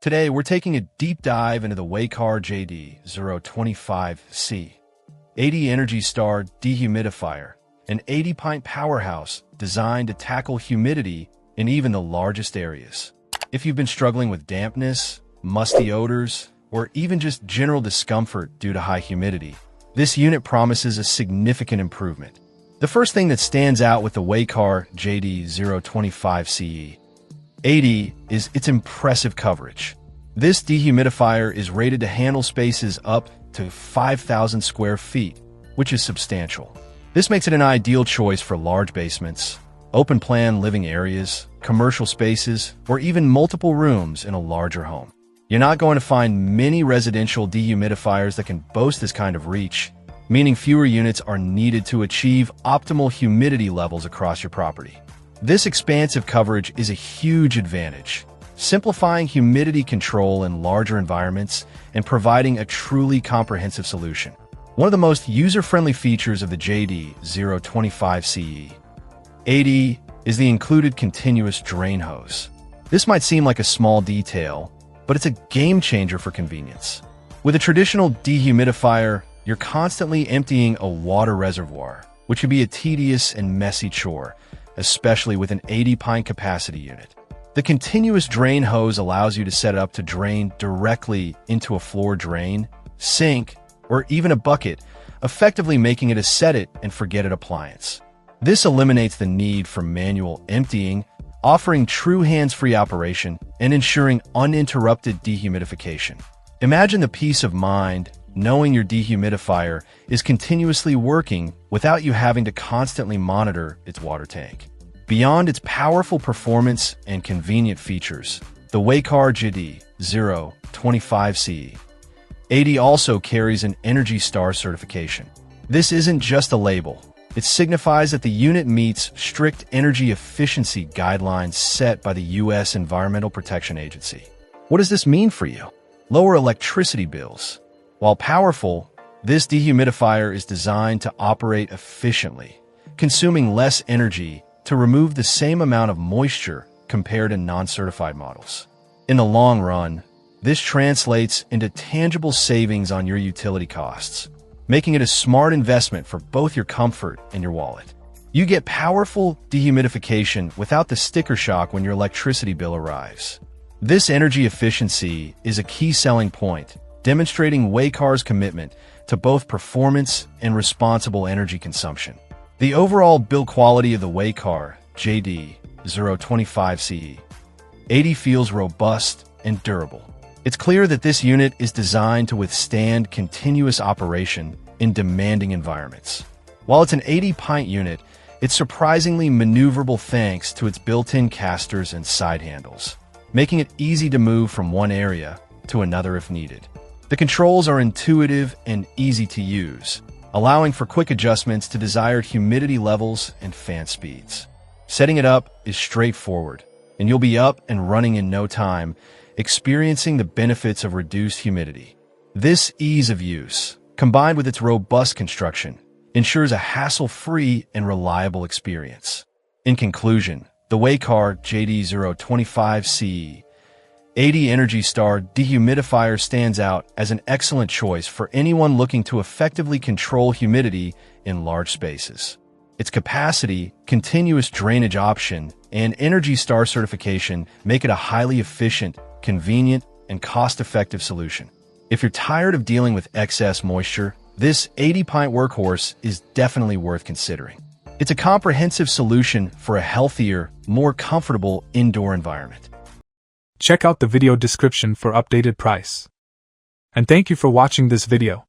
Today, we're taking a deep dive into the Waykar JD025CE-80 Energy Star Dehumidifier, an 80-pint powerhouse designed to tackle humidity in even the largest areas. If you've been struggling with dampness, musty odors, or even just general discomfort due to high humidity, this unit promises a significant improvement. The first thing that stands out with the Waykar JD025CE-80 is its impressive coverage. This dehumidifier is rated to handle spaces up to 5,000 square feet, which is substantial. This makes it an ideal choice for large basements, open-plan living areas, commercial spaces, or even multiple rooms in a larger home. You're not going to find many residential dehumidifiers that can boast this kind of reach, meaning fewer units are needed to achieve optimal humidity levels across your property. This expansive coverage is a huge advantage, simplifying humidity control in larger environments and providing a truly comprehensive solution. One of the most user-friendly features of the JD025CE-80 is the included continuous drain hose. This might seem like a small detail, but it's a game changer for convenience. With a traditional dehumidifier, you're constantly emptying a water reservoir, which can be a tedious and messy chore, especially with an 80-pint capacity unit. The continuous drain hose allows you to set it up to drain directly into a floor drain, sink, or even a bucket, effectively making it a set-it-and-forget-it appliance. This eliminates the need for manual emptying, offering true hands-free operation and ensuring uninterrupted dehumidification. Imagine the peace of mind knowing your dehumidifier is continuously working without you having to constantly monitor its water tank. Beyond its powerful performance and convenient features, the Waykar JD025CE-80 also carries an Energy Star certification. This isn't just a label. It signifies that the unit meets strict energy efficiency guidelines set by the U.S. Environmental Protection Agency. What does this mean for you? Lower electricity bills. While powerful, this dehumidifier is designed to operate efficiently, consuming less energy to remove the same amount of moisture compared to non-certified models. In the long run, this translates into tangible savings on your utility costs, making it a smart investment for both your comfort and your wallet. You get powerful dehumidification without the sticker shock when your electricity bill arrives. This energy efficiency is a key selling point, demonstrating Waykar's commitment to both performance and responsible energy consumption. The overall build quality of the Waykar JD025CE-80 feels robust and durable. It's clear that this unit is designed to withstand continuous operation in demanding environments. While it's an 80-pint unit, it's surprisingly maneuverable thanks to its built-in casters and side handles, making it easy to move from one area to another if needed. The controls are intuitive and easy to use, allowing for quick adjustments to desired humidity levels and fan speeds. Setting it up is straightforward, and you'll be up and running in no time, experiencing the benefits of reduced humidity. This ease of use, combined with its robust construction, ensures a hassle-free and reliable experience. In conclusion, the Waykar JD025CE-80 Energy Star Dehumidifier stands out as an excellent choice for anyone looking to effectively control humidity in large spaces. Its capacity, continuous drainage option, and Energy Star certification make it a highly efficient, convenient, and cost-effective solution. If you're tired of dealing with excess moisture, this 80-pint workhorse is definitely worth considering. It's a comprehensive solution for a healthier, more comfortable indoor environment. Check out the video description for updated price. And thank you for watching this video.